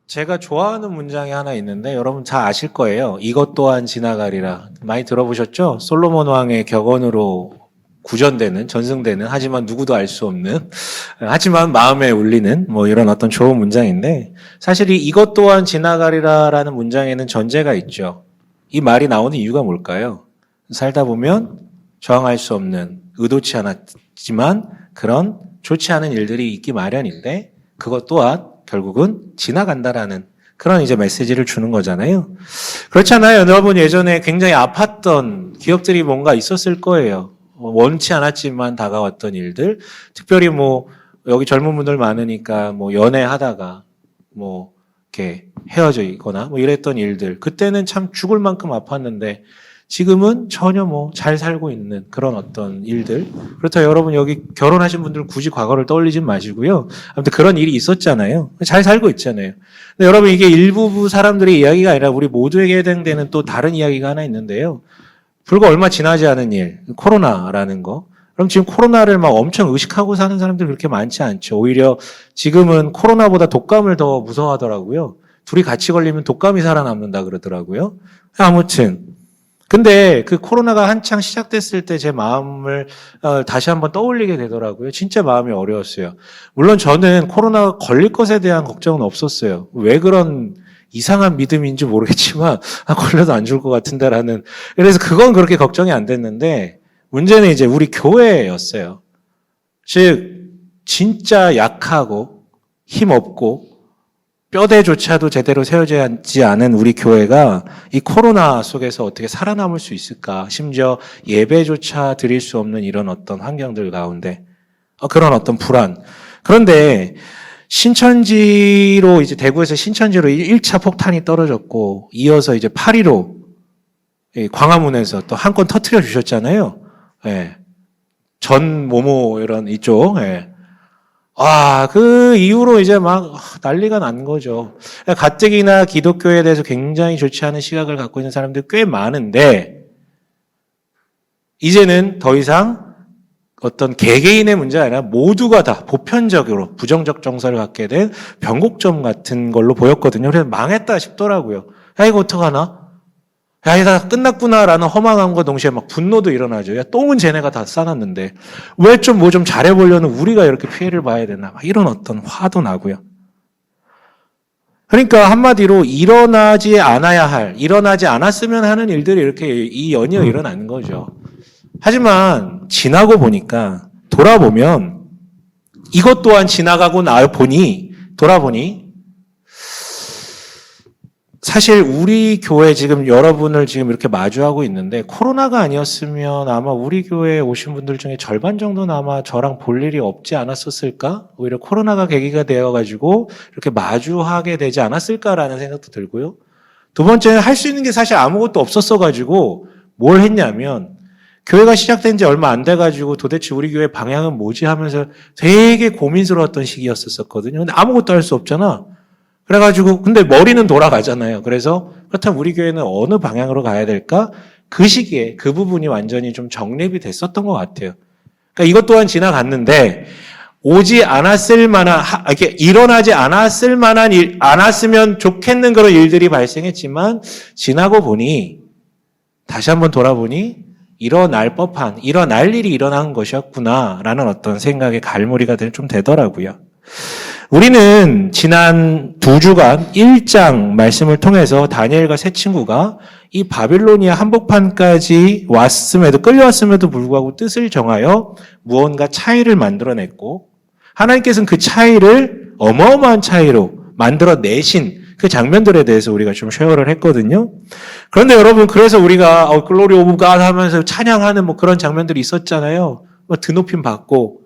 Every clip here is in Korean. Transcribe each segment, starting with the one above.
제가 좋아하는 문장이 하나 있는데 여러분 잘 아실 거예요. 이것 또한 지나가리라. 많이 들어보셨죠? 솔로몬 왕의 격언으로 구전되는, 전승되는, 하지만 누구도 알 수 없는, 하지만 마음에 울리는 뭐 이런 어떤 좋은 문장인데, 사실 이것 또한 지나가리라라는 문장에는 전제가 있죠. 이 말이 나오는 이유가 뭘까요? 살다 보면 저항할 수 없는, 의도치 않았지만 그런 좋지 않은 일들이 있기 마련인데, 그것 또한 결국은 지나간다라는 그런 이제 메시지를 주는 거잖아요. 그렇잖아요. 여러분 예전에 굉장히 아팠던 기억들이 뭔가 있었을 거예요. 원치 않았지만 다가왔던 일들. 특별히 뭐 여기 젊은 분들 많으니까 뭐 연애하다가 뭐 이렇게 헤어져 있거나 뭐 이랬던 일들. 그때는 참 죽을 만큼 아팠는데 지금은 전혀 뭐 잘 살고 있는 그런 어떤 일들. 그렇다고 여러분 여기 결혼하신 분들 굳이 과거를 떠올리지 마시고요. 아무튼 그런 일이 있었잖아요. 잘 살고 있잖아요. 근데 여러분 이게 일부 사람들의 이야기가 아니라 우리 모두에게 해당되는 또 다른 이야기가 하나 있는데요. 불과 얼마 지나지 않은 일, 코로나라는 거. 그럼 지금 코로나를 막 엄청 의식하고 사는 사람들이 그렇게 많지 않죠. 오히려 지금은 코로나보다 독감을 더 무서워하더라고요. 둘이 같이 걸리면 독감이 살아남는다 그러더라고요. 아무튼 근데 그 코로나가 한창 시작됐을 때 제 마음을 다시 한번 떠올리게 되더라고요. 진짜 마음이 어려웠어요. 물론 저는 코로나 걸릴 것에 대한 걱정은 없었어요. 왜 그런 이상한 믿음인지 모르겠지만 걸려도 안 죽을 것 같은데라는. 그래서 그건 그렇게 걱정이 안 됐는데 문제는 이제 우리 교회였어요. 즉 진짜 약하고 힘없고 뼈대조차도 제대로 세워지지 않은 우리 교회가 이 코로나 속에서 어떻게 살아남을 수 있을까? 심지어 예배조차 드릴 수 없는 이런 어떤 환경들 가운데 그런 어떤 불안. 그런데 신천지로 이제 대구에서 신천지로 1차 폭탄이 떨어졌고 이어서 이제 8.15 광화문에서 또 한 건 터트려 주셨잖아요. 예. 전 모모 이런 이쪽. 예. 그 이후로 이제 막 난리가 난 거죠. 가뜩이나 기독교에 대해서 굉장히 좋지 않은 시각을 갖고 있는 사람들이 꽤 많은데 이제는 더 이상 어떤 개개인의 문제가 아니라 모두가 다 보편적으로 부정적 정서를 갖게 된 변곡점 같은 걸로 보였거든요. 그래서 망했다 싶더라고요. 야 이거 어떡하나? 야, 이다 끝났구나라는 허망함과 동시에 막 분노도 일어나죠. 야, 똥은 쟤네가 다 싸놨는데 왜 좀 뭐 좀 잘해보려는 우리가 이렇게 피해를 봐야 되나? 막 이런 어떤 화도 나고요. 그러니까 한마디로 일어나지 않아야 할, 일어나지 않았으면 하는 일들이 이렇게 이 연이어 일어나는 거죠. 하지만 지나고 보니까 돌아보면 이것 또한 지나가고 돌아보니 사실 우리 교회 지금 여러분을 지금 이렇게 마주하고 있는데 코로나가 아니었으면 아마 우리 교회에 오신 분들 중에 절반 정도는 아마 저랑 볼 일이 없지 않았었을까? 오히려 코로나가 계기가 되어가지고 이렇게 마주하게 되지 않았을까라는 생각도 들고요. 두 번째는 할 수 있는 게 사실 아무것도 없었어가지고 뭘 했냐면 교회가 시작된 지 얼마 안 돼가지고 도대체 우리 교회 방향은 뭐지 하면서 되게 고민스러웠던 시기였었거든요. 근데 아무것도 할 수 없잖아. 그래가지고 근데 머리는 돌아가잖아요. 그래서 그렇다면 우리 교회는 어느 방향으로 가야 될까? 그 시기에 그 부분이 완전히 좀 정립이 됐었던 것 같아요. 그러니까 이것 또한 지나갔는데 오지 않았을 만한 이렇게 일어나지 않았을 만한 일, 않았으면 좋겠는 그런 일들이 발생했지만 지나고 보니 다시 한번 돌아보니 일어날 일이 일어난 것이었구나라는 어떤 생각의 갈무리가 좀 되더라고요. 우리는 지난 2주간 1장 말씀을 통해서 다니엘과 세 친구가 이 바빌로니아 한복판까지 끌려왔음에도 불구하고 뜻을 정하여 무언가 차이를 만들어냈고 하나님께서는 그 차이를 어마어마한 차이로 만들어내신 그 장면들에 대해서 우리가 좀 쉐어를 했거든요. 그런데 여러분 그래서 우리가 글로리 오브 갓 하면서 찬양하는 뭐 그런 장면들이 있었잖아요. 뭐 드높임 받고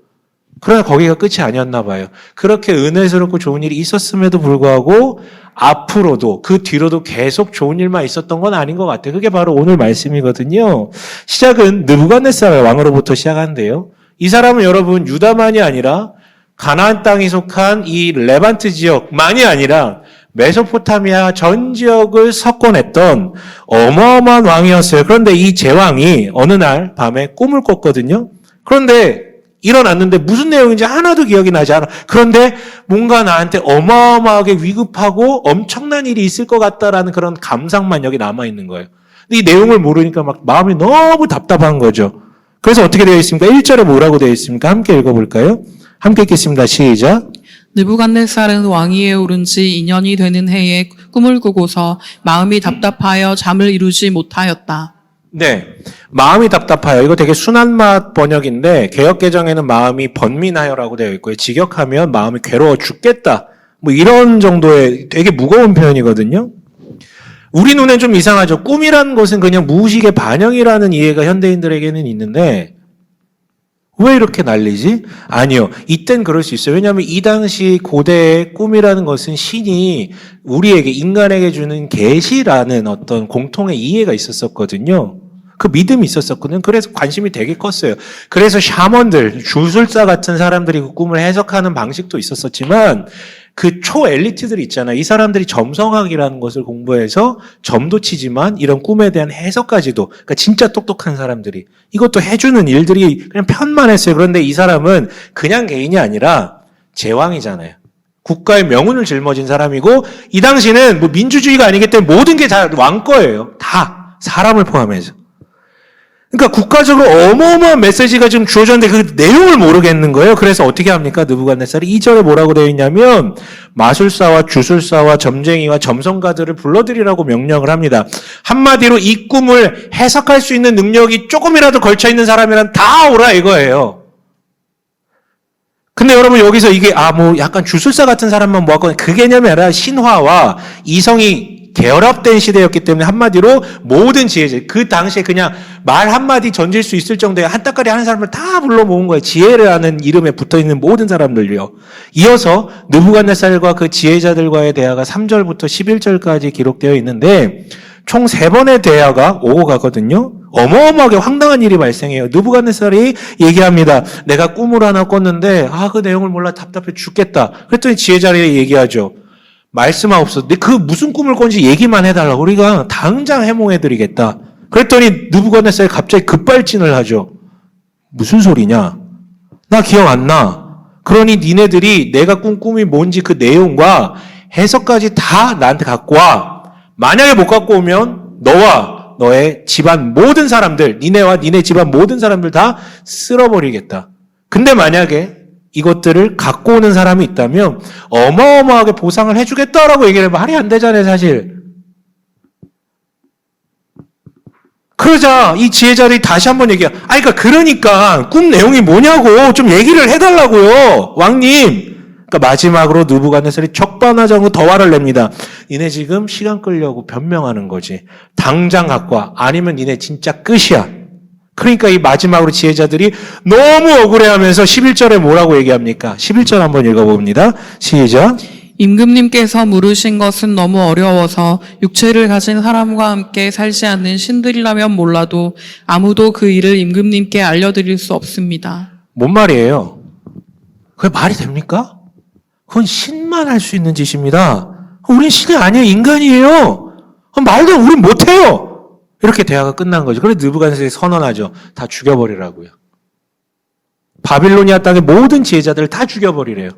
그러나 거기가 끝이 아니었나 봐요. 그렇게 은혜스럽고 좋은 일이 있었음에도 불구하고 앞으로도 그 뒤로도 계속 좋은 일만 있었던 건 아닌 것 같아요. 그게 바로 오늘 말씀이거든요. 시작은 느부갓네살 왕으로부터 시작하는데요. 이 사람은 여러분 유다만이 아니라 가나안 땅에 속한 이 레반트 지역만이 아니라 메소포타미아 전 지역을 석권했던 어마어마한 왕이었어요. 그런데 이 제왕이 어느 날 밤에 꿈을 꿨거든요. 그런데 일어났는데 무슨 내용인지 하나도 기억이 나지 않아. 그런데 뭔가 나한테 어마어마하게 위급하고 엄청난 일이 있을 것 같다라는 그런 감상만 여기 남아있는 거예요. 근데 이 내용을 모르니까 막 마음이 너무 답답한 거죠. 그래서 어떻게 되어 있습니까? 1절에 뭐라고 되어 있습니까? 함께 읽어볼까요? 함께 읽겠습니다. 시작. 느부갓네살은 왕위에 오른 지 2년이 되는 해에 꿈을 꾸고서 마음이 답답하여 잠을 이루지 못하였다. 네. 마음이 답답하여. 이거 되게 순한 맛 번역인데 개역개정에는 마음이 번민하여라고 되어 있고요. 직역하면 마음이 괴로워 죽겠다. 뭐 이런 정도의 되게 무거운 표현이거든요. 우리 눈엔 좀 이상하죠. 꿈이라는 것은 그냥 무의식의 반영이라는 이해가 현대인들에게는 있는데 왜 이렇게 난리지? 아니요. 이땐 그럴 수 있어요. 왜냐하면 이 당시 고대의 꿈이라는 것은 신이 우리에게, 인간에게 주는 계시라는 어떤 공통의 이해가 있었었거든요. 그 믿음이 있었었거든요. 그래서 관심이 되게 컸어요. 그래서 샤먼들, 주술사 같은 사람들이 그 꿈을 해석하는 방식도 있었었지만 그 초엘리트들 있잖아요. 이 사람들이 점성학이라는 것을 공부해서 점도 치지만 이런 꿈에 대한 해석까지도, 그러니까 진짜 똑똑한 사람들이 이것도 해주는 일들이 그냥 편만 했어요. 그런데 이 사람은 그냥 개인이 아니라 제왕이잖아요. 국가의 명운을 짊어진 사람이고 이 당시는 뭐 민주주의가 아니기 때문에 모든 게 다 왕 거예요. 다 사람을 포함해서. 그러니까 국가적으로 어마어마한 메시지가 지금 주어졌는데 그 내용을 모르겠는 거예요. 그래서 어떻게 합니까? 느부갓네살이 2절에 뭐라고 되어 있냐면 마술사와 주술사와 점쟁이와 점성가들을 불러들이라고 명령을 합니다. 한마디로 이 꿈을 해석할 수 있는 능력이 조금이라도 걸쳐있는 사람이란 다 오라 이거예요. 근데 여러분 여기서 이게 뭐 약간 주술사 같은 사람만 모았거든요. 그 개념이 아니라 신화와 이성이 결합된 시대였기 때문에 한마디로 모든 지혜자, 그 당시에 그냥 말 한마디 던질 수 있을 정도의 한따까리 하는 사람을 다 불러 모은 거예요. 지혜라는 이름에 붙어있는 모든 사람들요. 이어서 느부갓네살과 그 지혜자들과의 대화가 3절부터 11절까지 기록되어 있는데 총 3번의 대화가 오고 가거든요. 어마어마하게 황당한 일이 발생해요. 느부갓네살이 얘기합니다. 내가 꿈을 하나 꿨는데 그 내용을 몰라 답답해 죽겠다. 그랬더니 지혜자들이 얘기하죠. 말씀하옵소서. 근데 그 무슨 꿈을 꾼지 얘기만 해달라고. 우리가 당장 해몽해드리겠다. 그랬더니 느부갓네살이 갑자기 급발진을 하죠. 무슨 소리냐? 나 기억 안 나. 그러니 니네들이 내가 꾼 꿈이 뭔지 그 내용과 해석까지 다 나한테 갖고 와. 만약에 못 갖고 오면 너와 너의 집안 모든 사람들, 니네와 니네 집안 모든 사람들 다 쓸어버리겠다. 근데 만약에 이것들을 갖고 오는 사람이 있다면 어마어마하게 보상을 해주겠다라고 얘기를 해봐. 말이 안 되잖아요, 사실. 그러자 이 지혜자들이 다시 한번 얘기해요. 그러니까 꿈 내용이 뭐냐고 좀 얘기를 해달라고요, 왕님. 그러니까 마지막으로 느부갓네살이 적반하장으로 더 화를 냅니다. 니네 지금 시간 끌려고 변명하는 거지. 당장 갖고 와. 아니면 니네 진짜 끝이야. 그러니까 이 마지막으로 지혜자들이 너무 억울해하면서 11절에 뭐라고 얘기합니까? 11절 한번 읽어봅니다. 시작. 임금님께서 물으신 것은 너무 어려워서 육체를 가진 사람과 함께 살지 않는 신들이라면 몰라도 아무도 그 일을 임금님께 알려드릴 수 없습니다. 뭔 말이에요? 그게 말이 됩니까? 그건 신만 할 수 있는 짓입니다. 우린 신이 아니에요. 인간이에요. 말도 우린 못해요. 이렇게 대화가 끝난 거죠. 그래서 느부갓네살이 선언하죠. 다 죽여버리라고요. 바빌로니아 땅의 모든 지혜자들을 다 죽여버리래요.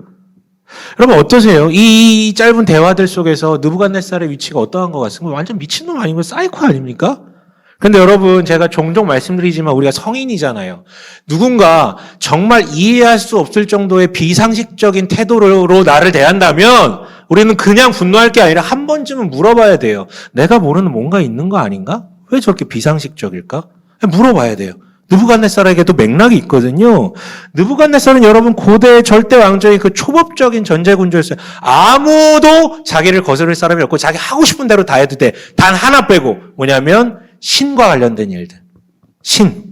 여러분 어떠세요? 이 짧은 대화들 속에서 느부갓네살의 위치가 어떠한 것 같습니까? 완전 미친놈 아니고 사이코 아닙니까? 근데 여러분 제가 종종 말씀드리지만 우리가 성인이잖아요. 누군가 정말 이해할 수 없을 정도의 비상식적인 태도로 나를 대한다면 우리는 그냥 분노할 게 아니라 한 번쯤은 물어봐야 돼요. 내가 모르는 뭔가 있는 거 아닌가? 왜 저렇게 비상식적일까? 물어봐야 돼요. 느부갓네살에게도 맥락이 있거든요. 느부갓네살은 여러분 고대 절대 왕조의 그 초법적인 전제군주였어요. 아무도 자기를 거스를 사람이 없고 자기 하고 싶은 대로 다 해도 돼. 단 하나 빼고 뭐냐면 신과 관련된 일들. 신.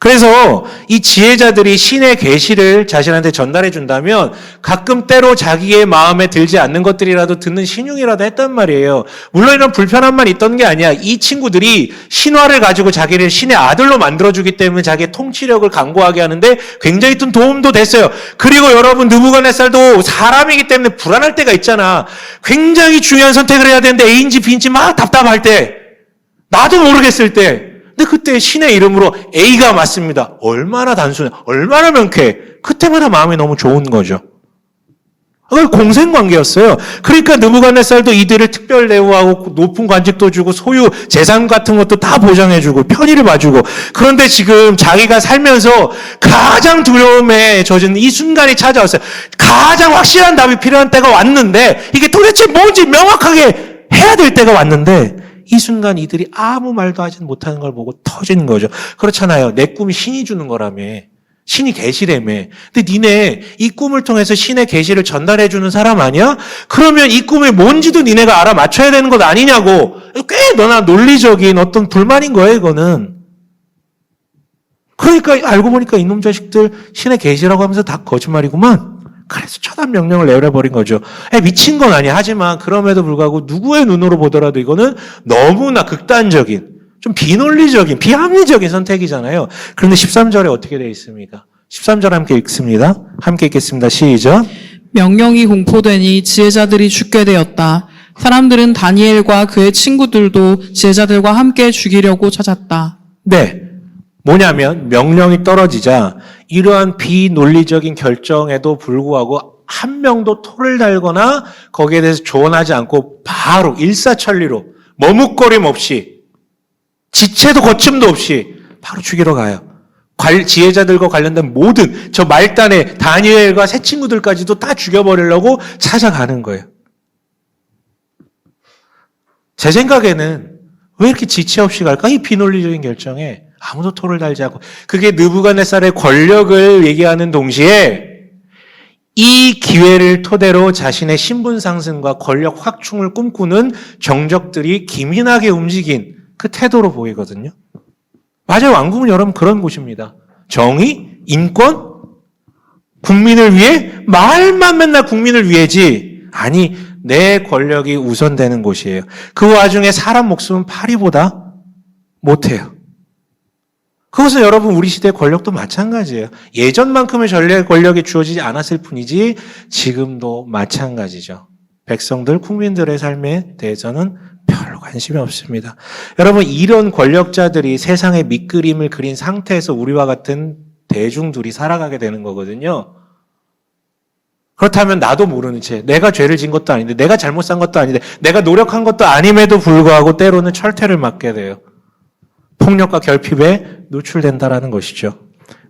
그래서 이 지혜자들이 신의 계시를 자신한테 전달해 준다면 가끔 때로 자기의 마음에 들지 않는 것들이라도 듣는 신용이라도 했단 말이에요. 물론 이런 불편함만 있던 게 아니야. 이 친구들이 신화를 가지고 자기를 신의 아들로 만들어주기 때문에 자기의 통치력을 강구하게 하는데 굉장히 큰 도움도 됐어요. 그리고 여러분 느부갓네살도 사람이기 때문에 불안할 때가 있잖아. 굉장히 중요한 선택을 해야 되는데 A인지 B인지 막 답답할 때, 나도 모르겠을 때, 근데 그때 신의 이름으로 A가 맞습니다. 얼마나 단순해, 얼마나 명쾌해. 그때마다 마음이 너무 좋은 거죠. 그걸 공생관계였어요. 그러니까 느부갓네살도 이들을 특별 대우하고 높은 관직도 주고 소유 재산 같은 것도 다 보장해주고 편의를 봐주고, 그런데 지금 자기가 살면서 가장 두려움에 젖은 이 순간이 찾아왔어요. 가장 확실한 답이 필요한 때가 왔는데, 이게 도대체 뭔지 명확하게 해야 될 때가 왔는데, 이 순간 이들이 아무 말도 하지 못하는 걸 보고 터지는 거죠. 그렇잖아요. 내 꿈이 신이 주는 거라며. 신이 계시라며. 근데 니네 이 꿈을 통해서 신의 계시를 전달해 주는 사람 아니야? 그러면 이 꿈이 뭔지도 니네가 알아맞혀야 되는 것 아니냐고. 꽤 너나 논리적인 어떤 불만인 거예요, 이거는. 그러니까 알고 보니까 이놈 자식들 신의 계시라고 하면서 다 거짓말이구만. 그래서 처단 명령을 내려버린 거죠. 미친 건 아니야. 하지만 그럼에도 불구하고 누구의 눈으로 보더라도 이거는 너무나 극단적인, 좀 비논리적인, 비합리적인 선택이잖아요. 그런데 13절에 어떻게 되어 있습니까? 13절 함께 읽습니다. 함께 읽겠습니다. 시작. 명령이 공포되니 지혜자들이 죽게 되었다. 사람들은 다니엘과 그의 친구들도 지혜자들과 함께 죽이려고 찾았다. 네. 뭐냐면 명령이 떨어지자 이러한 비논리적인 결정에도 불구하고 한 명도 토를 달거나 거기에 대해서 조언하지 않고 바로 일사천리로 머뭇거림 없이 지체도 거침도 없이 바로 죽이러 가요. 지혜자들과 관련된 모든 저 말단의 다니엘과 새 친구들까지도 다 죽여버리려고 찾아가는 거예요. 제 생각에는 왜 이렇게 지체 없이 갈까? 이 비논리적인 결정에 아무도 토를 달지 않고, 그게 느부갓네살의 권력을 얘기하는 동시에 이 기회를 토대로 자신의 신분 상승과 권력 확충을 꿈꾸는 정적들이 기민하게 움직인 그 태도로 보이거든요. 맞아요. 왕궁은 여러분 그런 곳입니다. 정의, 인권, 국민을 위해, 말만 맨날 국민을 위해지, 아니 내 권력이 우선되는 곳이에요. 그 와중에 사람 목숨은 파리보다 못해요. 그것은 여러분 우리 시대의 권력도 마찬가지예요. 예전만큼의 전례 권력이 주어지지 않았을 뿐이지 지금도 마찬가지죠. 백성들, 국민들의 삶에 대해서는 별로 관심이 없습니다. 여러분, 이런 권력자들이 세상의 밑그림을 그린 상태에서 우리와 같은 대중들이 살아가게 되는 거거든요. 그렇다면 나도 모르는 채, 내가 죄를 진 것도 아닌데, 내가 잘못 산 것도 아닌데, 내가 노력한 것도 아님에도 불구하고 때로는 철퇴를 맞게 돼요. 폭력과 결핍에 노출된다라는 것이죠.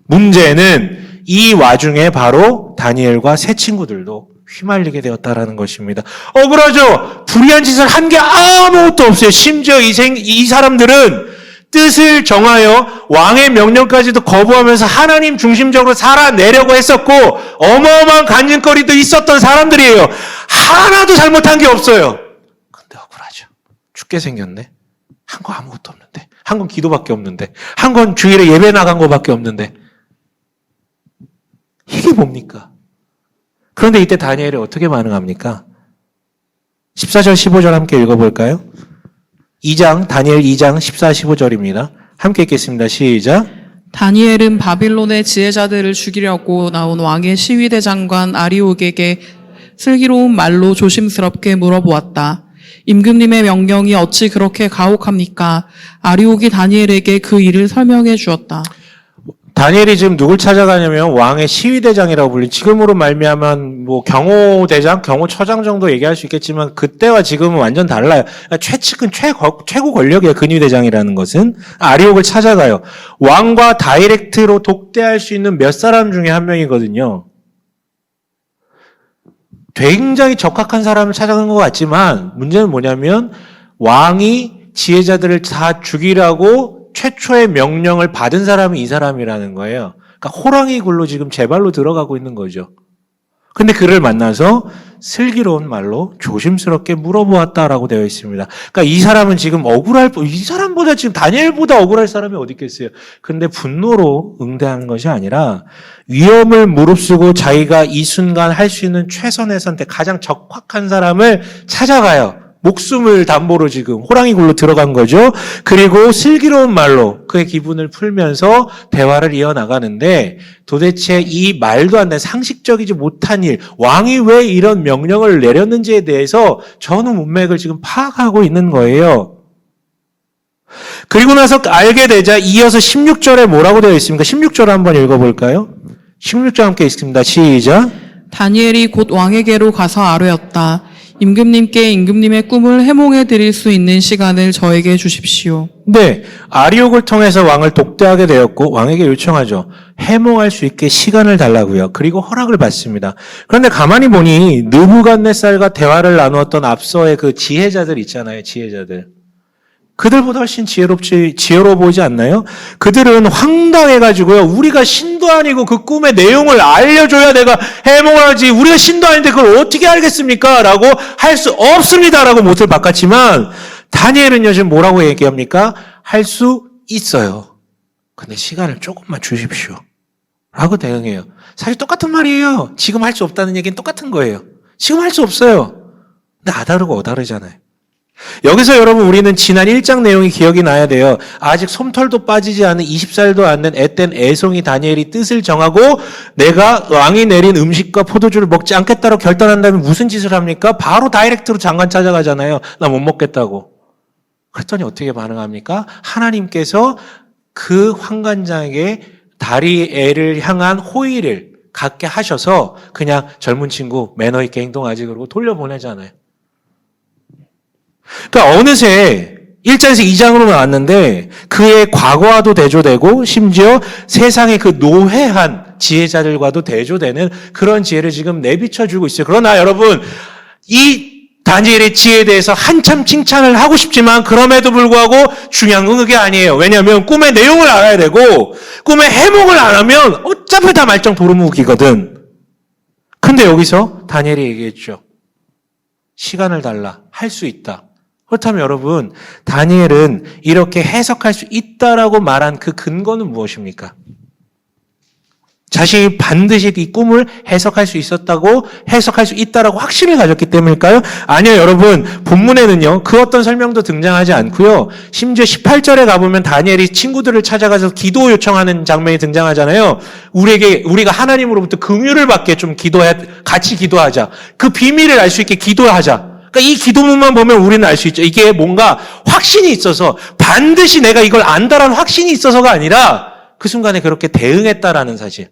문제는 이 와중에 바로 다니엘과 새 친구들도 휘말리게 되었다라는 것입니다. 억울하죠? 불의한 짓을 한 게 아무것도 없어요. 심지어 이 사람들은 뜻을 정하여 왕의 명령까지도 거부하면서 하나님 중심적으로 살아내려고 했었고, 어마어마한 간증거리도 있었던 사람들이에요. 하나도 잘못한 게 없어요. 근데 억울하죠. 죽게 생겼네. 한 거 아무것도 없는데. 한 건 기도밖에 없는데. 한 건 주일에 예배 나간 거밖에 없는데. 이게 뭡니까? 그런데 이때 다니엘이 어떻게 반응합니까? 14절, 15절 함께 읽어볼까요? 다니엘 2장 14, 15절입니다. 함께 읽겠습니다. 시작. 다니엘은 바빌론의 지혜자들을 죽이려고 나온 왕의 시위대장관 아리옥에게 슬기로운 말로 조심스럽게 물어보았다. 임금님의 명령이 어찌 그렇게 가혹합니까? 아리옥이 다니엘에게 그 일을 설명해 주었다. 다니엘이 지금 누굴 찾아가냐면 왕의 시위대장이라고 불린, 지금으로 말미암은 뭐 경호대장, 경호처장 정도 얘기할 수 있겠지만 그때와 지금은 완전 달라요. 최측은 최고 권력이에요. 근위대장이라는 것은. 아리옥을 찾아가요. 왕과 다이렉트로 독대할 수 있는 몇 사람 중에 한 명이거든요. 굉장히 적합한 사람을 찾아간 것 같지만 문제는 뭐냐면 왕이 지혜자들을 다 죽이라고 최초의 명령을 받은 사람이 이 사람이라는 거예요. 그러니까 호랑이 굴로 지금 제 발로 들어가고 있는 거죠. 근데 그를 만나서 슬기로운 말로 조심스럽게 물어보았다라고 되어 있습니다. 그러니까 이 사람은 지금 이 사람보다 지금 다니엘보다 억울할 사람이 어디 있겠어요. 근데 분노로 응대하는 것이 아니라 위험을 무릅쓰고 자기가 이 순간 할 수 있는 최선의 선택, 가장 적확한 사람을 찾아가요. 목숨을 담보로 지금 호랑이 굴로 들어간 거죠. 그리고 슬기로운 말로 그의 기분을 풀면서 대화를 이어나가는데, 도대체 이 말도 안 되는 상식적이지 못한 일, 왕이 왜 이런 명령을 내렸는지에 대해서 전후 문맥을 지금 파악하고 있는 거예요. 그리고 나서 알게 되자 이어서 16절에 뭐라고 되어 있습니까? 16절 한번 읽어볼까요? 16절 함께 읽습니다. 시작. 다니엘이 곧 왕에게로 가서 아뢰었다. 임금님께 임금님의 꿈을 해몽해 드릴 수 있는 시간을 저에게 주십시오. 네, 아리옥을 통해서 왕을 독대하게 되었고 왕에게 요청하죠. 해몽할 수 있게 시간을 달라고요. 그리고 허락을 받습니다. 그런데 가만히 보니 느부갓네살과 대화를 나누었던 앞서의 그 지혜자들 있잖아요. 지혜자들. 그들보다 훨씬 지혜로워 보이지 않나요? 그들은 황당해가지고요. 우리가 신도 아니고 그 꿈의 내용을 알려줘야 내가 해몽을 하지. 우리가 신도 아닌데 그걸 어떻게 알겠습니까? 라고 할 수 없습니다. 라고 못을 바꿨지만 다니엘은요. 지금 뭐라고 얘기합니까? 할 수 있어요. 근데 시간을 조금만 주십시오. 라고 대응해요. 사실 똑같은 말이에요. 지금 할 수 없다는 얘기는 똑같은 거예요. 지금 할 수 없어요. 근데 아다르고 어다르잖아요. 여기서 여러분 우리는 지난 1장 내용이 기억이 나야 돼요. 아직 솜털도 빠지지 않은 20살도 안 된 앳된 애송이 다니엘이 뜻을 정하고 내가 왕이 내린 음식과 포도주를 먹지 않겠다고 결단한다면 무슨 짓을 합니까? 바로 다이렉트로 장관 찾아가잖아요. 나 못 먹겠다고. 그랬더니 어떻게 반응합니까? 하나님께서 그 황관장에게 다리엘을 향한 호의를 갖게 하셔서 그냥 젊은 친구 매너 있게 행동하지 그러고 돌려보내잖아요. 그러니까 어느새 1장에서 2장으로 나왔는데 그의 과거와도 대조되고 심지어 세상의 그 노회한 지혜자들과도 대조되는 그런 지혜를 지금 내비쳐주고 있어요. 그러나 여러분 이 다니엘의 지혜에 대해서 한참 칭찬을 하고 싶지만 그럼에도 불구하고 중요한 건 그게 아니에요. 왜냐하면 꿈의 내용을 알아야 되고 꿈의 해몽을 안 하면 어차피 다 말짱 도루묵이거든. 근데 여기서 다니엘이 얘기했죠. 시간을 달라. 할 수 있다. 그렇다면 여러분, 다니엘은 이렇게 해석할 수 있다라고 말한 그 근거는 무엇입니까? 자신이 반드시 이 꿈을 해석할 수 있다라고 확신을 가졌기 때문일까요? 아니요, 여러분. 본문에는요, 그 어떤 설명도 등장하지 않고요. 심지어 18절에 가보면 다니엘이 친구들을 찾아가서 기도 요청하는 장면이 등장하잖아요. 우리가 하나님으로부터 긍휼을 받게 좀 같이 기도하자. 그 비밀을 알 수 있게 기도하자. 그러니까 이 기도문만 보면 우리는 알 수 있죠. 이게 뭔가 확신이 있어서 반드시 내가 이걸 안다라는 확신이 있어서가 아니라 그 순간에 그렇게 대응했다라는 사실.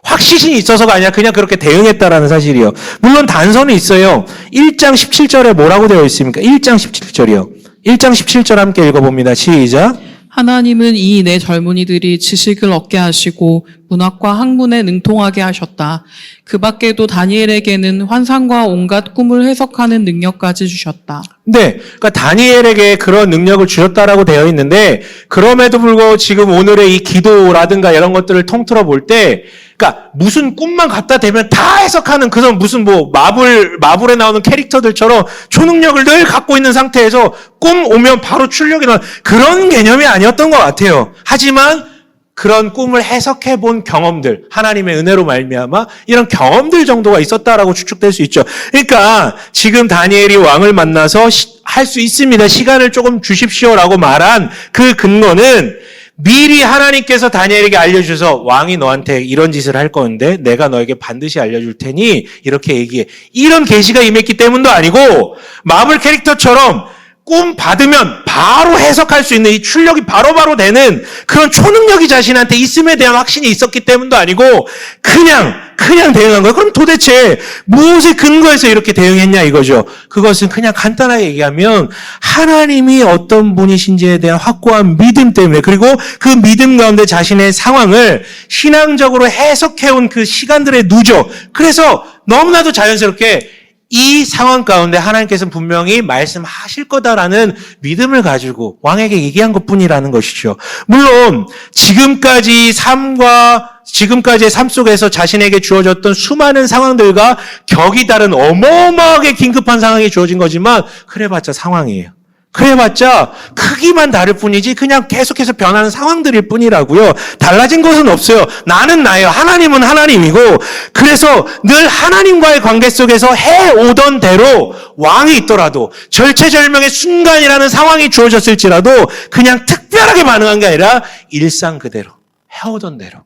확신이 있어서가 아니라 그냥 그렇게 대응했다라는 사실이요. 물론 단서는 있어요. 1장 17절에 뭐라고 되어 있습니까? 1장 17절이요. 1장 17절 함께 읽어봅니다. 시작. 하나님은 이 내 젊은이들이 지식을 얻게 하시고 문학과 학문에 능통하게 하셨다. 그 밖에도 다니엘에게는 환상과 온갖 꿈을 해석하는 능력까지 주셨다. 네, 그러니까 다니엘에게 그런 능력을 주셨다라고 되어 있는데 그럼에도 불구하고 지금 오늘의 이 기도라든가 이런 것들을 통틀어 볼 때 그러니까 무슨 꿈만 갖다 대면 다 해석하는 그런 무슨 뭐 마블에 나오는 캐릭터들처럼 초능력을 늘 갖고 있는 상태에서 꿈 오면 바로 출력이 나는 그런 개념이 아니었던 것 같아요. 하지만 그런 꿈을 해석해 본 경험들, 하나님의 은혜로 말미암아 이런 경험들 정도가 있었다라고 추측될 수 있죠. 그러니까 지금 다니엘이 왕을 만나서 할 수 있습니다. 시간을 조금 주십시오라고 말한 그 근거는 미리 하나님께서 다니엘에게 알려주셔서 왕이 너한테 이런 짓을 할 건데 내가 너에게 반드시 알려줄 테니 이렇게 얘기해. 이런 계시가 임했기 때문도 아니고 마블 캐릭터처럼 꿈 받으면 바로 해석할 수 있는 이 출력이 바로바로 되는 그런 초능력이 자신한테 있음에 대한 확신이 있었기 때문도 아니고 그냥 대응한 거예요. 그럼 도대체 무엇에 근거해서 이렇게 대응했냐 이거죠. 그것은 그냥 간단하게 얘기하면 하나님이 어떤 분이신지에 대한 확고한 믿음 때문에 그리고 그 믿음 가운데 자신의 상황을 신앙적으로 해석해온 그 시간들의 누적. 그래서 너무나도 자연스럽게 이 상황 가운데 하나님께서는 분명히 말씀하실 거다라는 믿음을 가지고 왕에게 얘기한 것뿐이라는 것이죠. 물론 지금까지의 삶 속에서 자신에게 주어졌던 수많은 상황들과 격이 다른 어마어마하게 긴급한 상황이 주어진 거지만 그래봤자 상황이에요. 그래봤자 크기만 다를 뿐이지 그냥 계속해서 변하는 상황들일 뿐이라고요. 달라진 것은 없어요. 나는 나예요. 하나님은 하나님이고 그래서 늘 하나님과의 관계 속에서 해오던 대로 왕이 있더라도 절체절명의 순간이라는 상황이 주어졌을지라도 그냥 특별하게 반응한 게 아니라 일상 그대로 해오던 대로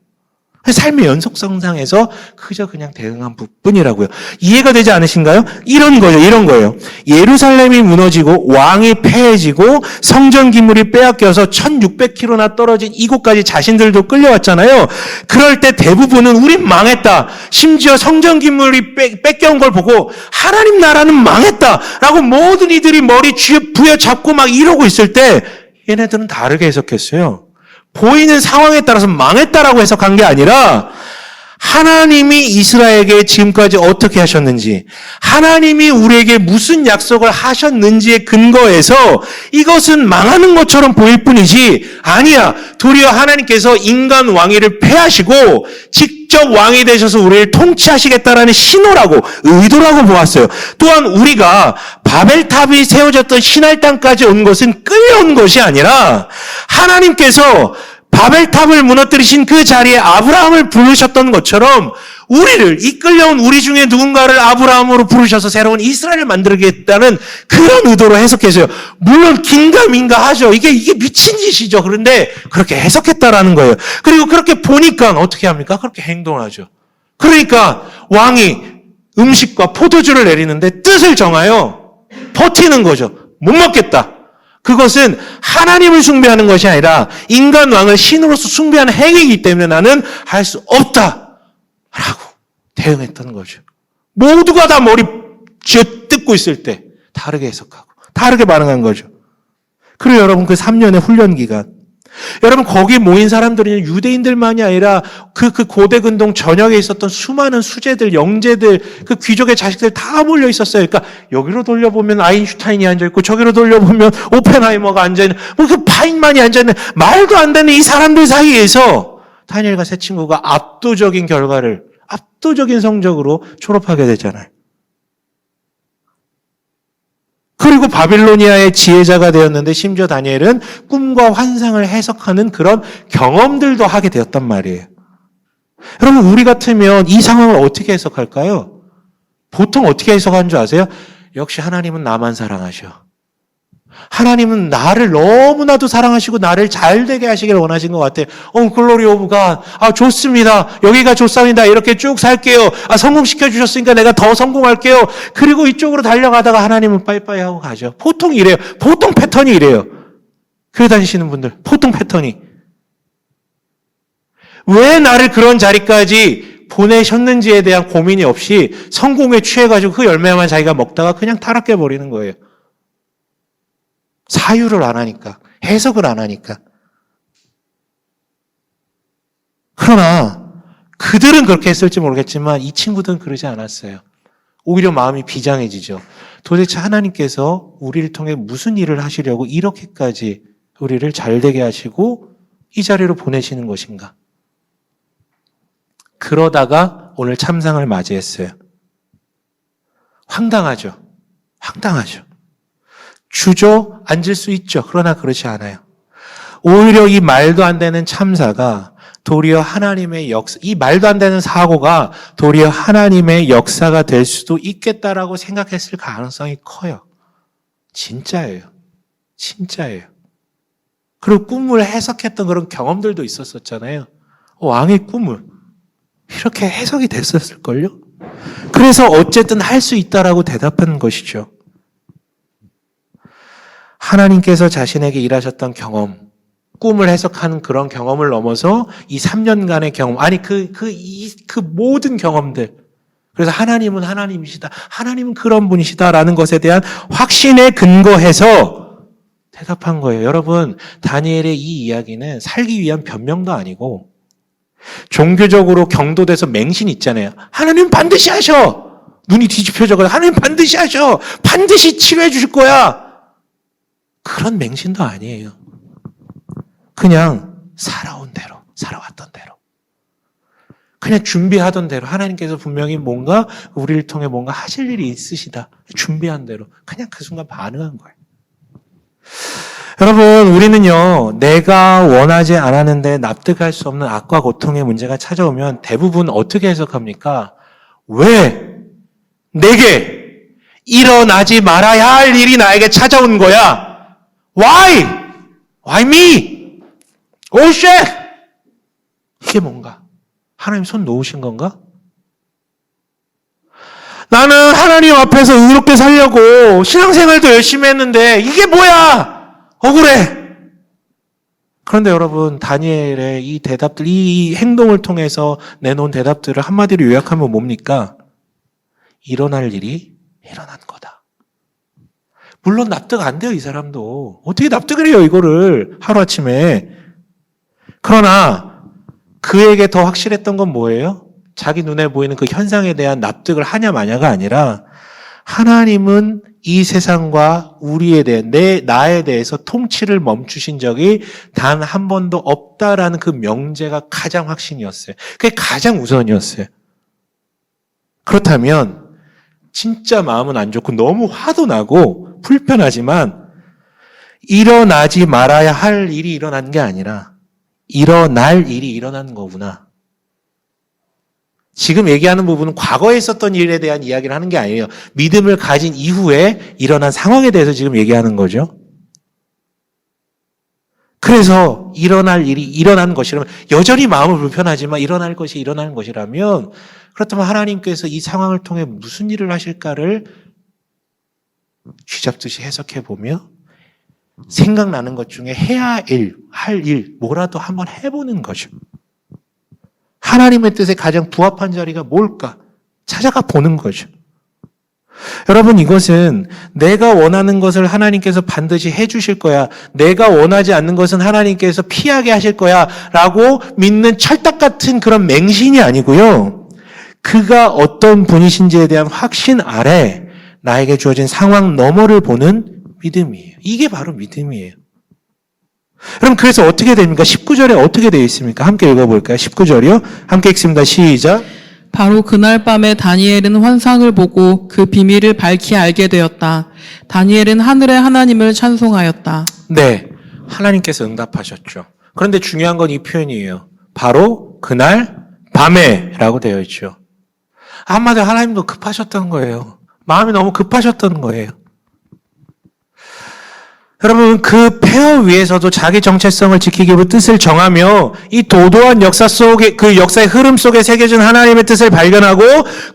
삶의 연속성상에서 그저 그냥 대응한 뿐이라고요. 이해가 되지 않으신가요? 이런 거예요. 예루살렘이 무너지고 왕이 패해지고 성전 기물이 빼앗겨서 1600km나 떨어진 이곳까지 자신들도 끌려왔잖아요. 그럴 때 대부분은 우린 망했다. 심지어 성전 기물이 뺏겨온 걸 보고 하나님 나라는 망했다라고 모든 이들이 머리 부여잡고 막 이러고 있을 때 얘네들은 다르게 해석했어요. 보이는 상황에 따라서 망했다라고 해석한 게 아니라 하나님이 이스라엘에게 지금까지 어떻게 하셨는지, 하나님이 우리에게 무슨 약속을 하셨는지에 근거해서 이것은 망하는 것처럼 보일 뿐이지 아니야. 도리어 하나님께서 인간 왕위를 폐하시고 직접 왕이 되셔서 우리를 통치하시겠다라는 신호라고, 의도라고 보았어요. 또한 우리가 바벨탑이 세워졌던 신할 땅까지 온 것은 끌려온 것이 아니라 하나님께서 바벨탑을 무너뜨리신 그 자리에 아브라함을 부르셨던 것처럼 우리를, 이끌려온 우리 중에 누군가를 아브라함으로 부르셔서 새로운 이스라엘을 만들겠다는 그런 의도로 해석했어요. 물론 긴가민가 하죠. 이게 미친 짓이죠. 그런데 그렇게 해석했다라는 거예요. 그리고 그렇게 보니까 어떻게 합니까? 그렇게 행동하죠. 그러니까 왕이 음식과 포도주를 내리는데 뜻을 정하여 버티는 거죠. 못 먹겠다. 그것은 하나님을 숭배하는 것이 아니라 인간 왕을 신으로서 숭배하는 행위이기 때문에 나는 할 수 없다 라고 대응했던 거죠. 모두가 다 머리 쥐어뜯고 있을 때 다르게 해석하고 다르게 반응한 거죠. 그리고 여러분 그 3년의 훈련 기간, 여러분 거기 모인 사람들은 유대인들만이 아니라 그 고대 근동 전역에 있었던 수많은 수재들, 영재들, 그 귀족의 자식들 다 몰려 있었어요. 그러니까 여기로 돌려보면 아인슈타인이 앉아있고 저기로 돌려보면 오펜하이머가 앉아있는, 그 파인만이 앉아있는 말도 안 되는 이 사람들 사이에서 다니엘과 세 친구가 압도적인 결과를, 압도적인 성적으로 졸업하게 되잖아요. 그리고 바빌로니아의 지혜자가 되었는데 심지어 다니엘은 꿈과 환상을 해석하는 그런 경험들도 하게 되었단 말이에요. 여러분 우리 같으면 이 상황을 어떻게 해석할까요? 보통 어떻게 해석하는 줄 아세요? 역시 하나님은 나만 사랑하셔. 하나님은 나를 너무나도 사랑하시고 나를 잘되게 하시기를 원하신 것 같아요. 글로리 오브 갓. 좋습니다. 여기가 좋습니다. 이렇게 쭉 살게요. 성공시켜 주셨으니까 내가 더 성공할게요. 그리고 이쪽으로 달려가다가 하나님은 빠이빠이 하고 가죠. 보통 이래요. 보통 패턴이 이래요. 교회 다니시는 분들, 보통 패턴이. 왜 나를 그런 자리까지 보내셨는지에 대한 고민이 없이 성공에 취해가지고 그 열매만 자기가 먹다가 그냥 타락해버리는 거예요. 사유를 안 하니까, 해석을 안 하니까. 그러나 그들은 그렇게 했을지 모르겠지만 이 친구들은 그러지 않았어요. 오히려 마음이 비장해지죠. 도대체 하나님께서 우리를 통해 무슨 일을 하시려고 이렇게까지 우리를 잘되게 하시고 이 자리로 보내시는 것인가? 그러다가 오늘 참상을 맞이했어요. 황당하죠. 황당하죠. 주저앉을 수 있죠. 그러나 그렇지 않아요. 오히려 이 말도 안 되는 참사가 도리어 하나님의 역사, 이 말도 안 되는 사고가 도리어 하나님의 역사가 될 수도 있겠다라고 생각했을 가능성이 커요. 진짜예요. 진짜예요. 그리고 꿈을 해석했던 그런 경험들도 있었었잖아요. 왕의 꿈을. 이렇게 해석이 됐었을걸요? 그래서 어쨌든 할 수 있다라고 대답하는 것이죠. 하나님께서 자신에게 일하셨던 경험, 꿈을 해석하는 그런 경험을 넘어서 이 3년간의 경험, 아니 그 모든 경험들. 그래서 하나님은 하나님이시다. 하나님은 그런 분이시다라는 것에 대한 확신에 근거해서 대답한 거예요. 여러분, 다니엘의 이 이야기는 살기 위한 변명도 아니고 종교적으로 경도돼서 맹신 있잖아요. 하나님 반드시 하셔. 눈이 뒤집혀져서 하나님 반드시 하셔. 반드시 치료해 주실 거야. 그런 맹신도 아니에요. 그냥 살아온 대로, 살아왔던 대로. 그냥 준비하던 대로 하나님께서 분명히 뭔가 우리를 통해 뭔가 하실 일이 있으시다. 준비한 대로. 그냥 그 순간 반응한 거예요. 여러분, 우리는요, 내가 원하지 않았는데 납득할 수 없는 악과 고통의 문제가 찾아오면 대부분 어떻게 해석합니까? 왜 내게 일어나지 말아야 할 일이 나에게 찾아온 거야? Why? Why me? Oh shit! 이게 뭔가? 하나님 손 놓으신 건가? 나는 하나님 앞에서 의롭게 살려고 신앙생활도 열심히 했는데 이게 뭐야? 억울해. 그런데 여러분, 다니엘의 이 대답들, 이 행동을 통해서 내놓은 대답들을 한마디로 요약하면 뭡니까? 일어날 일이 일어난 거다. 물론 납득 안 돼요, 이 사람도. 어떻게 납득을 해요, 이거를 하루아침에. 그러나 그에게 더 확실했던 건 뭐예요? 자기 눈에 보이는 그 현상에 대한 납득을 하냐 마냐가 아니라 하나님은 이 세상과 우리에 대해 나에 대해서 통치를 멈추신 적이 단 한 번도 없다라는 그 명제가 가장 확신이었어요. 그게 가장 우선이었어요. 그렇다면 진짜 마음은 안 좋고 너무 화도 나고 불편하지만 일어나지 말아야 할 일이 일어난 게 아니라 일어날 일이 일어난 거구나. 지금 얘기하는 부분은 과거에 있었던 일에 대한 이야기를 하는 게 아니에요. 믿음을 가진 이후에 일어난 상황에 대해서 지금 얘기하는 거죠. 그래서 일어날 일이 일어난 것이라면 여전히 마음은 불편하지만 일어날 것이 일어나는 것이라면 그렇다면 하나님께서 이 상황을 통해 무슨 일을 하실까를 쥐잡듯이 해석해 보며 생각나는 것 중에 해야 할 일, 뭐라도 한번 해보는 거죠. 하나님의 뜻에 가장 부합한 자리가 뭘까? 찾아가 보는 거죠. 여러분, 이것은 내가 원하는 것을 하나님께서 반드시 해주실 거야. 내가 원하지 않는 것은 하나님께서 피하게 하실 거야. 라고 믿는 철딱 같은 그런 맹신이 아니고요. 그가 어떤 분이신지에 대한 확신 아래 나에게 주어진 상황 너머를 보는 믿음이에요. 이게 바로 믿음이에요. 그럼 그래서 어떻게 됩니까? 19절에 어떻게 되어 있습니까? 함께 읽어볼까요? 19절이요. 함께 읽습니다. 시작. 바로 그날 밤에 다니엘은 환상을 보고 그 비밀을 밝히 알게 되었다. 다니엘은 하늘의 하나님을 찬송하였다. 네, 하나님께서 응답하셨죠. 그런데 중요한 건 이 표현이에요. 바로 그날 밤에 라고 되어 있죠. 한마디로 하나님도 급하셨던 거예요. 마음이 너무 급하셨던 거예요. 여러분, 그 폐허 위에서도 자기 정체성을 지키기 위해 뜻을 정하며 이 도도한 역사 속에, 그 역사의 흐름 속에 새겨진 하나님의 뜻을 발견하고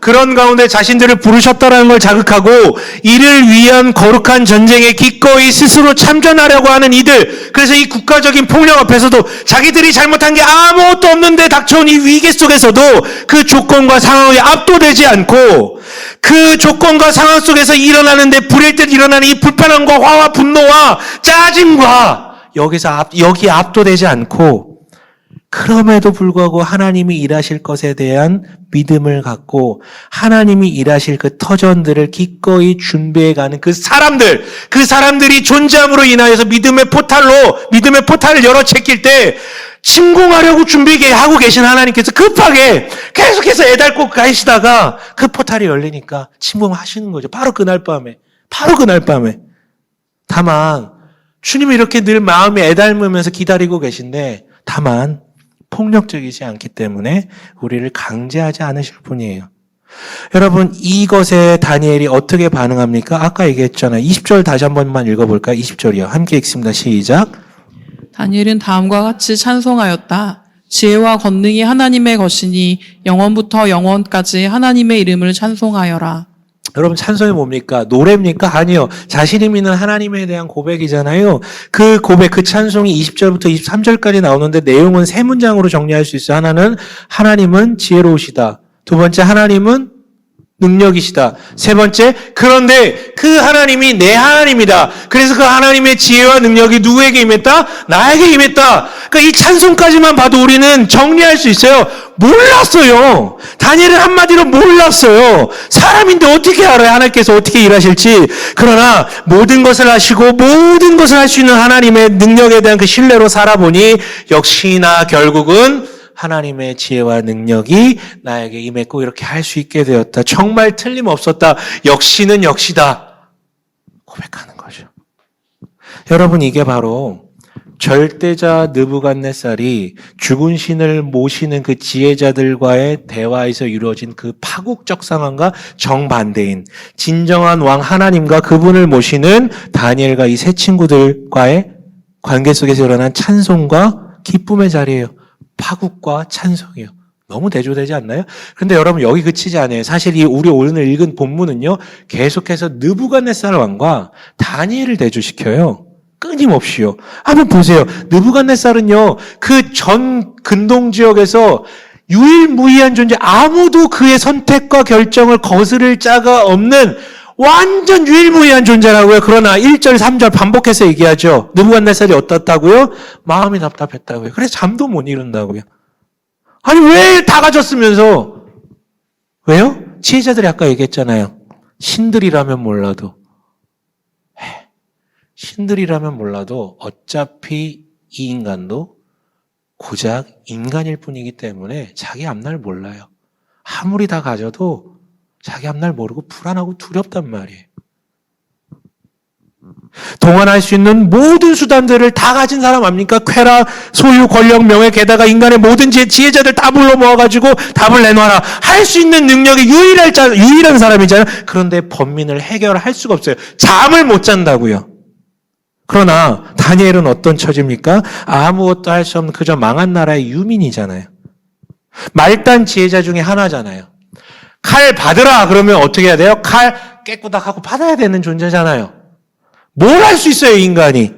그런 가운데 자신들을 부르셨다라는 걸 자극하고 이를 위한 거룩한 전쟁에 기꺼이 스스로 참전하려고 하는 이들. 그래서 이 국가적인 폭력 앞에서도 자기들이 잘못한 게 아무것도 없는데 닥쳐온 이 위기 속에서도 그 조건과 상황에 압도되지 않고 그 조건과 상황 속에서 일어나는데 불일 듯 일어나는 이 불편함과 화와 분노와 짜증과 여기에 압도되지 않고 그럼에도 불구하고 하나님이 일하실 것에 대한 믿음을 갖고 하나님이 일하실 그 터전들을 기꺼이 준비해가는 그 사람들이 존재함으로 인하여서 믿음의 포탈을 열어 제낄 때 침공하려고 준비하고 계신 하나님께서 급하게 계속해서 애달고 가시다가 그 포탈이 열리니까 침공하시는 거죠. 바로 그날 밤에. 다만 주님이 이렇게 늘 마음이 애달으면서 기다리고 계신데 다만 폭력적이지 않기 때문에 우리를 강제하지 않으실 뿐이에요. 여러분, 이것에 다니엘이 어떻게 반응합니까? 아까 얘기했잖아요. 20절 다시 한 번만 읽어볼까요? 20절이요. 함께 읽습니다. 시작. 다니엘은 다음과 같이 찬송하였다. 지혜와 권능이 하나님의 것이니 영원부터 영원까지 하나님의 이름을 찬송하여라. 여러분, 찬송이 뭡니까? 노래입니까? 아니요. 자신이 믿는 하나님에 대한 고백이잖아요. 그 고백, 그 찬송이 20절부터 23절까지 나오는데 내용은 세 문장으로 정리할 수 있어요. 하나는 하나님은 지혜로우시다. 두 번째, 하나님은 능력이시다. 세 번째, 그런데 그 하나님이 내 하나님이다. 그래서 그 하나님의 지혜와 능력이 누구에게 임했다? 나에게 임했다. 그러니까 이 찬송까지만 봐도 우리는 정리할 수 있어요. 몰랐어요. 다니엘은 한마디로 몰랐어요. 사람인데 어떻게 알아요? 하나님께서 어떻게 일하실지. 그러나 모든 것을 하시고 모든 것을 할 수 있는 하나님의 능력에 대한 그 신뢰로 살아보니 역시나 결국은 하나님의 지혜와 능력이 나에게 임했고 이렇게 할 수 있게 되었다. 정말 틀림없었다. 역시는 역시다. 고백하는 거죠. 여러분, 이게 바로 절대자 느부갓네살이 죽은 신을 모시는 그 지혜자들과의 대화에서 이루어진 그 파국적 상황과 정반대인 진정한 왕 하나님과 그분을 모시는 다니엘과 이 세 친구들과의 관계 속에서 일어난 찬송과 기쁨의 자리예요. 파국과 찬송이요. 너무 대조되지 않나요? 그런데 여러분 여기 그치지 않아요. 사실 우리 오늘 읽은 본문은요. 계속해서 느부갓네살 왕과 다니엘을 대조시켜요. 끊임없이요. 한번 보세요. 느부갓네살은요. 그 전 근동 지역에서 유일무이한 존재, 아무도 그의 선택과 결정을 거스를 자가 없는 완전 유일무이한 존재라고요. 그러나 1절, 3절 반복해서 얘기하죠. 느부갓네살이 어떻다고요? 마음이 답답했다고요. 그래서 잠도 못 이룬다고요. 아니 왜 다 가졌으면서? 왜요? 지혜자들이 아까 얘기했잖아요. 신들이라면 몰라도 신들이라면 몰라도 어차피 이 인간도 고작 인간일 뿐이기 때문에 자기 앞날 몰라요. 아무리 다 가져도 자기 앞날 모르고 불안하고 두렵단 말이에요. 동원할 수 있는 모든 수단들을 다 가진 사람 아닙니까? 쾌락, 소유, 권력, 명예, 게다가 인간의 모든 지혜자들 다 불러 모아가지고 답을 내놔라. 할 수 있는 능력이 유일한 사람이잖아요. 그런데 범민을 해결할 수가 없어요. 잠을 못 잔다고요. 그러나 다니엘은 어떤 처지입니까? 아무것도 할 수 없는 그저 망한 나라의 유민이잖아요. 말단 지혜자 중에 하나잖아요. 칼 받으라 그러면 어떻게 해야 돼요? 칼 깨꾸닥하고 받아야 되는 존재잖아요. 뭘 할 수 있어요, 인간이?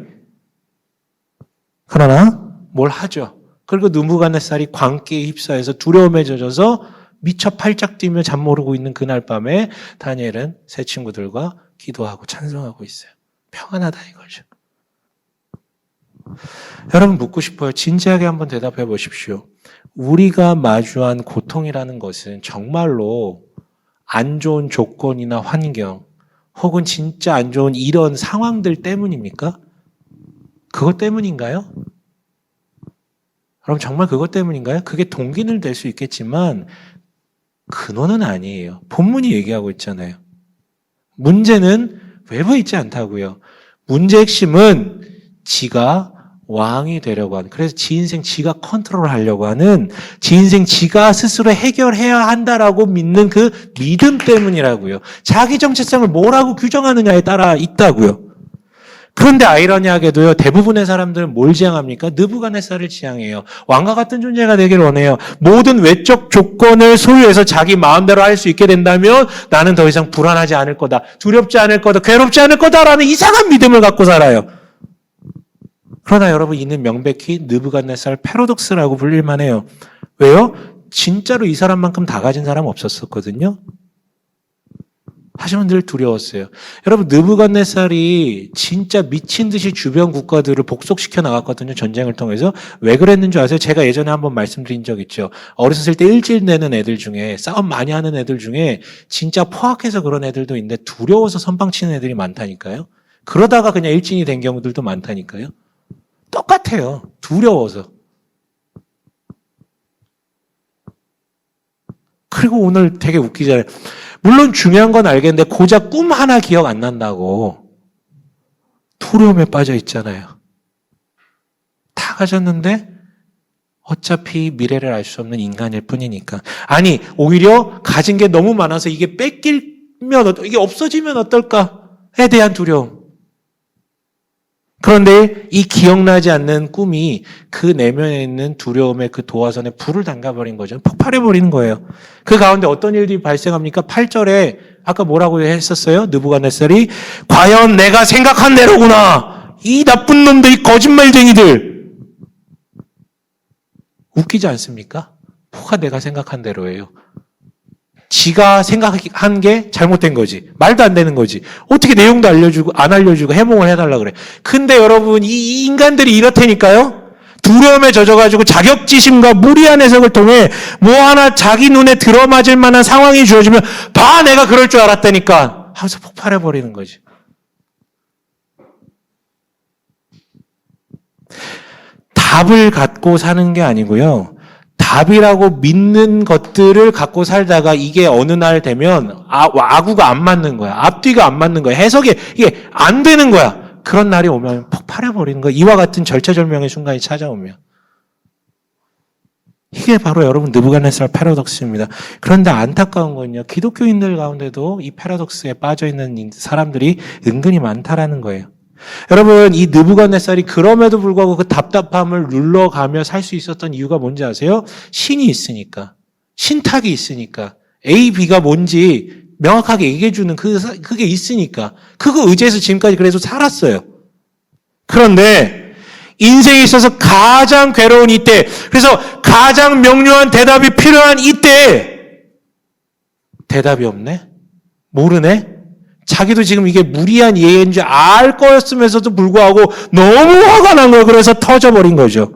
그러나 뭘 하죠. 그리고 느부갓네살이 광기에 휩싸여서 두려움에 젖어서 미쳐 팔짝 뛰며 잠 모르고 있는 그날 밤에 다니엘은 새 친구들과 기도하고 찬송하고 있어요. 평안하다 이거죠. 여러분 묻고 싶어요. 진지하게 한번 대답해 보십시오. 우리가 마주한 고통이라는 것은 정말로 안 좋은 조건이나 환경 혹은 진짜 안 좋은 이런 상황들 때문입니까? 그것 때문인가요? 그럼 정말 그것 때문인가요? 그게 동기는 될 수 있겠지만 근원은 아니에요. 본문이 얘기하고 있잖아요. 문제는 외부에 있지 않다고요. 문제의 핵심은 지가 왕이 되려고 하는, 그래서 지 인생 지가 컨트롤하려고 하는, 지 인생 지가 스스로 해결해야 한다라고 믿는 그 믿음 때문이라고요. 자기 정체성을 뭐라고 규정하느냐에 따라 있다고요. 그런데 아이러니하게도요, 대부분의 사람들은 뭘 지향합니까? 느부갓네살을 지향해요. 왕과 같은 존재가 되기를 원해요. 모든 외적 조건을 소유해서 자기 마음대로 할 수 있게 된다면 나는 더 이상 불안하지 않을 거다, 두렵지 않을 거다, 괴롭지 않을 거다라는 이상한 믿음을 갖고 살아요. 그러나 여러분 이는 명백히 느부갓네살 패러독스라고 불릴만 해요. 왜요? 진짜로 이 사람만큼 다 가진 사람 없었거든요. 하지만 늘 두려웠어요. 여러분 느부갓네살이 진짜 미친 듯이 주변 국가들을 복속시켜 나갔거든요. 전쟁을 통해서. 왜 그랬는 줄 아세요? 제가 예전에 한번 말씀드린 적 있죠. 어렸을 때 일질 내는 애들 중에, 싸움 많이 하는 애들 중에 진짜 포악해서 그런 애들도 있는데 두려워서 선빵치는 애들이 많다니까요. 그러다가 그냥 일진이 된 경우들도 많다니까요. 똑같아요. 두려워서. 그리고 오늘 되게 웃기잖아요. 물론 중요한 건 알겠는데 고작 꿈 하나 기억 안 난다고 두려움에 빠져 있잖아요. 다 가졌는데 어차피 미래를 알 수 없는 인간일 뿐이니까. 아니 오히려 가진 게 너무 많아서 이게 뺏기면, 이게 없어지면 어떨까에 대한 두려움. 그런데 이 기억나지 않는 꿈이 그 내면에 있는 두려움의 그 도화선에 불을 담가버린 거죠. 폭발해버리는 거예요. 그 가운데 어떤 일들이 발생합니까? 8절에 아까 뭐라고 했었어요? 느부갓네살이 과연 내가 생각한 대로구나. 이 나쁜 놈들, 이 거짓말쟁이들. 웃기지 않습니까? 뭐가 내가 생각한 대로예요. 지가 생각한 게 잘못된 거지. 말도 안 되는 거지. 어떻게 내용도 알려주고 안 알려주고 해몽을 해달라 그래. 근데 여러분 이 인간들이 이렇다니까요. 두려움에 젖어가지고 자격지심과 무리한 해석을 통해 뭐 하나 자기 눈에 들어맞을 만한 상황이 주어지면 봐 내가 그럴 줄 알았다니까 하면서 폭발해버리는 거지. 답을 갖고 사는 게 아니고요. 답이라고 믿는 것들을 갖고 살다가 이게 어느 날 되면 아구가 안 맞는 거야. 앞뒤가 안 맞는 거야. 해석이 이게 안 되는 거야. 그런 날이 오면 폭발해버리는 거야. 이와 같은 절체절명의 순간이 찾아오면. 이게 바로 여러분 느부갓네살 패러독스입니다. 그런데 안타까운 건요. 기독교인들 가운데도 이 패러독스에 빠져있는 사람들이 은근히 많다라는 거예요. 여러분 이 느부갓네살이 그럼에도 불구하고 그 답답함을 눌러가며 살 수 있었던 이유가 뭔지 아세요? 신이 있으니까. 신탁이 있으니까. A, B가 뭔지 명확하게 얘기해주는 그게 있으니까. 그거 의지해서 지금까지 그래서 살았어요. 그런데 인생에 있어서 가장 괴로운 이때, 그래서 가장 명료한 대답이 필요한 이때 대답이 없네? 모르네? 자기도 지금 이게 무리한 예인 줄 알 거였으면서도 불구하고 너무 화가 난 거예요. 그래서 터져버린 거죠.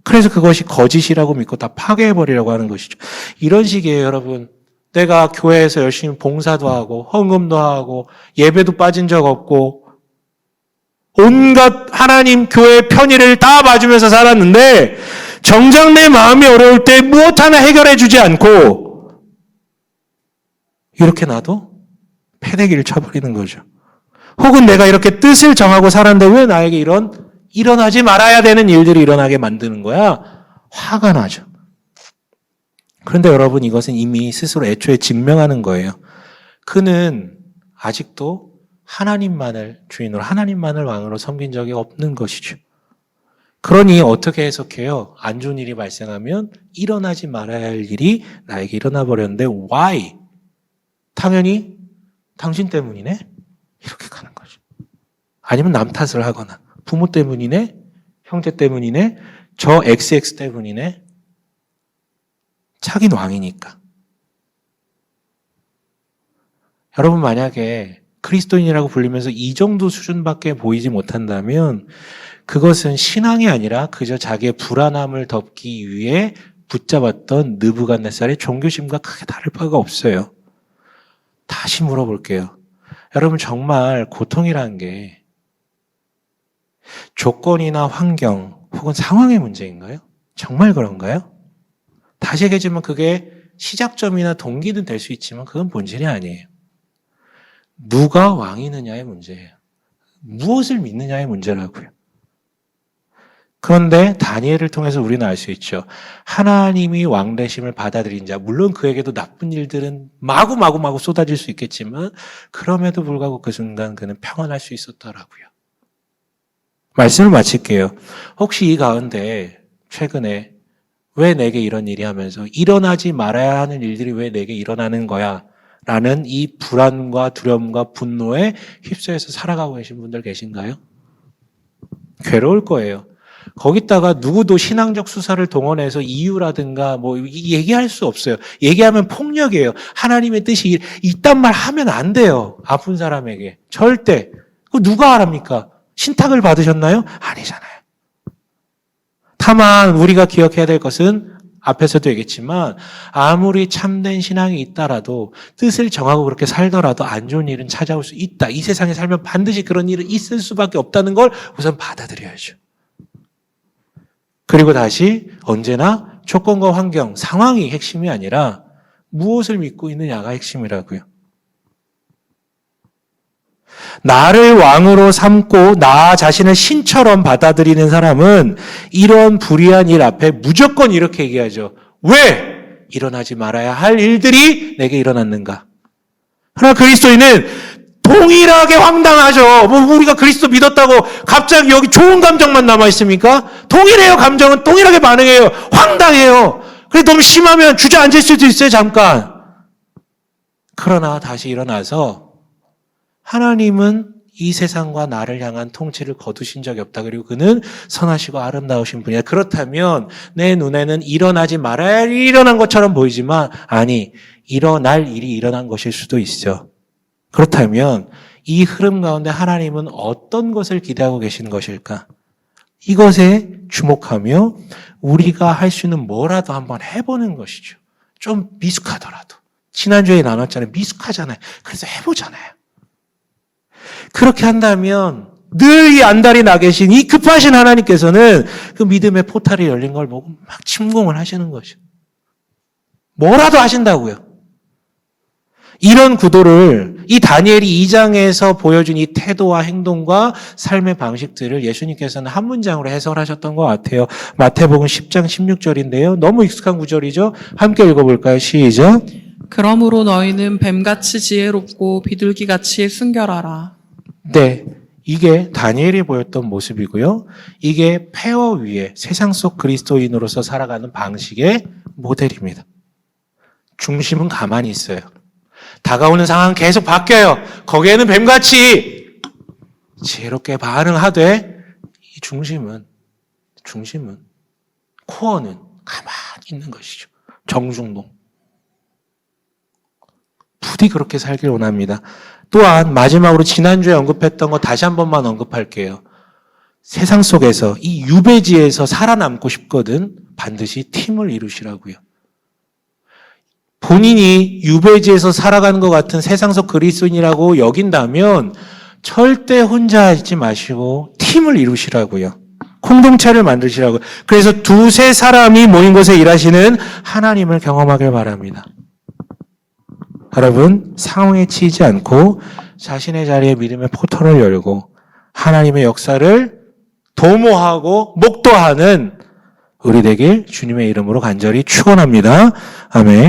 그래서 그것이 거짓이라고 믿고 다 파괴해버리려고 하는 것이죠. 이런 식이에요, 여러분. 내가 교회에서 열심히 봉사도 하고 헌금도 하고 예배도 빠진 적 없고 온갖 하나님 교회 편의를 다 봐주면서 살았는데 정작 내 마음이 어려울 때 무엇 하나 해결해 주지 않고 이렇게 놔도 패대기를 쳐버리는 거죠. 혹은 내가 이렇게 뜻을 정하고 살았는데 왜 나에게 이런 일어나지 말아야 되는 일들이 일어나게 만드는 거야? 화가 나죠. 그런데 여러분, 이것은 이미 스스로 애초에 증명하는 거예요. 그는 아직도 하나님만을 주인으로, 하나님만을 왕으로 섬긴 적이 없는 것이죠. 그러니 어떻게 해석해요? 안 좋은 일이 발생하면 일어나지 말아야 할 일이 나에게 일어나 버렸는데 why? 당연히 당신 때문이네? 이렇게 가는 거죠. 아니면 남 탓을 하거나 부모 때문이네? 형제 때문이네? 저 XX 때문이네? 자기는 왕이니까. 여러분, 만약에 그리스도인이라고 불리면서 이 정도 수준밖에 보이지 못한다면 그것은 신앙이 아니라 그저 자기의 불안함을 덮기 위해 붙잡았던 느부갓네살의 종교심과 크게 다를 바가 없어요. 다시 물어볼게요. 여러분, 정말 고통이라는 게 조건이나 환경 혹은 상황의 문제인가요? 정말 그런가요? 다시 얘기하지만 그게 시작점이나 동기는 될 수 있지만 그건 본질이 아니에요. 누가 왕이느냐의 문제예요. 무엇을 믿느냐의 문제라고요. 그런데 다니엘을 통해서 우리는 알 수 있죠. 하나님이 왕 되심을 받아들인 자, 물론 그에게도 나쁜 일들은 마구 쏟아질 수 있겠지만 그럼에도 불구하고 그 순간 그는 평안할 수 있었더라고요. 말씀을 마칠게요. 혹시 이 가운데 최근에 왜 내게 이런 일이 하면서 일어나지 말아야 하는 일들이 왜 내게 일어나는 거야? 라는 이 불안과 두려움과 분노에 휩싸여서 살아가고 계신 분들 계신가요? 괴로울 거예요. 거기다가 누구도 신앙적 수사를 동원해서 이유라든가 뭐 얘기할 수 없어요. 얘기하면 폭력이에요. 하나님의 뜻이 이딴 말 하면 안 돼요. 아픈 사람에게. 절대. 그 누가 하랍니까? 신탁을 받으셨나요? 아니잖아요. 다만 우리가 기억해야 될 것은 앞에서도 얘기했지만 아무리 참된 신앙이 있다라도 뜻을 정하고 그렇게 살더라도 안 좋은 일은 찾아올 수 있다. 이 세상에 살면 반드시 그런 일은 있을 수밖에 없다는 걸 우선 받아들여야죠. 그리고 다시 언제나 조건과 환경, 상황이 핵심이 아니라 무엇을 믿고 있느냐가 핵심이라고요. 나를 왕으로 삼고 나 자신을 신처럼 받아들이는 사람은 이런 불의한 일 앞에 무조건 이렇게 얘기하죠. 왜 일어나지 말아야 할 일들이 내게 일어났는가? 그러나 그리스도인은 동일하게 황당하죠. 뭐 우리가 그리스도 믿었다고 갑자기 여기 좋은 감정만 남아있습니까? 동일해요. 감정은 동일하게 반응해요. 황당해요. 그래 너무 심하면 주저앉을 수도 있어요. 잠깐. 그러나 다시 일어나서 하나님은 이 세상과 나를 향한 통치를 거두신 적이 없다. 그리고 그는 선하시고 아름다우신 분이야. 그렇다면 내 눈에는 일어나지 말아야 할 일이 일어난 것처럼 보이지만 아니, 일어날 일이 일어난 것일 수도 있어. 그렇다면 이 흐름 가운데 하나님은 어떤 것을 기대하고 계신 것일까? 이것에 주목하며 우리가 할 수 있는 뭐라도 한번 해보는 것이죠. 좀 미숙하더라도. 지난주에 나눴잖아요. 미숙하잖아요. 그래서 해보잖아요. 그렇게 한다면 늘 이 안달이 나 계신 이 급하신 하나님께서는 그 믿음의 포탈이 열린 걸 보고 막 침공을 하시는 거죠. 뭐라도 하신다고요. 이런 구도를 이 다니엘이 2장에서 보여준 이 태도와 행동과 삶의 방식들을 예수님께서는 한 문장으로 해설하셨던 것 같아요. 마태복음 10장 16절인데요. 너무 익숙한 구절이죠. 함께 읽어볼까요? 시작. 그러므로 너희는 뱀같이 지혜롭고 비둘기같이 순결하라. 네, 이게 다니엘이 보였던 모습이고요. 이게 폐허 위에 세상 속 그리스도인으로서 살아가는 방식의 모델입니다. 중심은 가만히 있어요. 다가오는 상황은 계속 바뀌어요. 거기에는 뱀같이 지혜롭게 반응하되 이 중심은 코어는 가만히 있는 것이죠. 정중동. 부디 그렇게 살길 원합니다. 또한 마지막으로 지난주에 언급했던 거 다시 한 번만 언급할게요. 세상 속에서 이 유배지에서 살아남고 싶거든 반드시 팀을 이루시라고요. 본인이 유배지에서 살아가는 것 같은 세상 속 그리스도인이라고 여긴다면 절대 혼자 하지 마시고 팀을 이루시라고요. 공동체를 만드시라고요. 그래서 두세 사람이 모인 곳에 일하시는 하나님을 경험하길 바랍니다. 여러분, 상황에 치이지 않고 자신의 자리에 믿음의 포털을 열고 하나님의 역사를 도모하고 목도하는 우리 되길 주님의 이름으로 간절히 축원합니다. 아멘.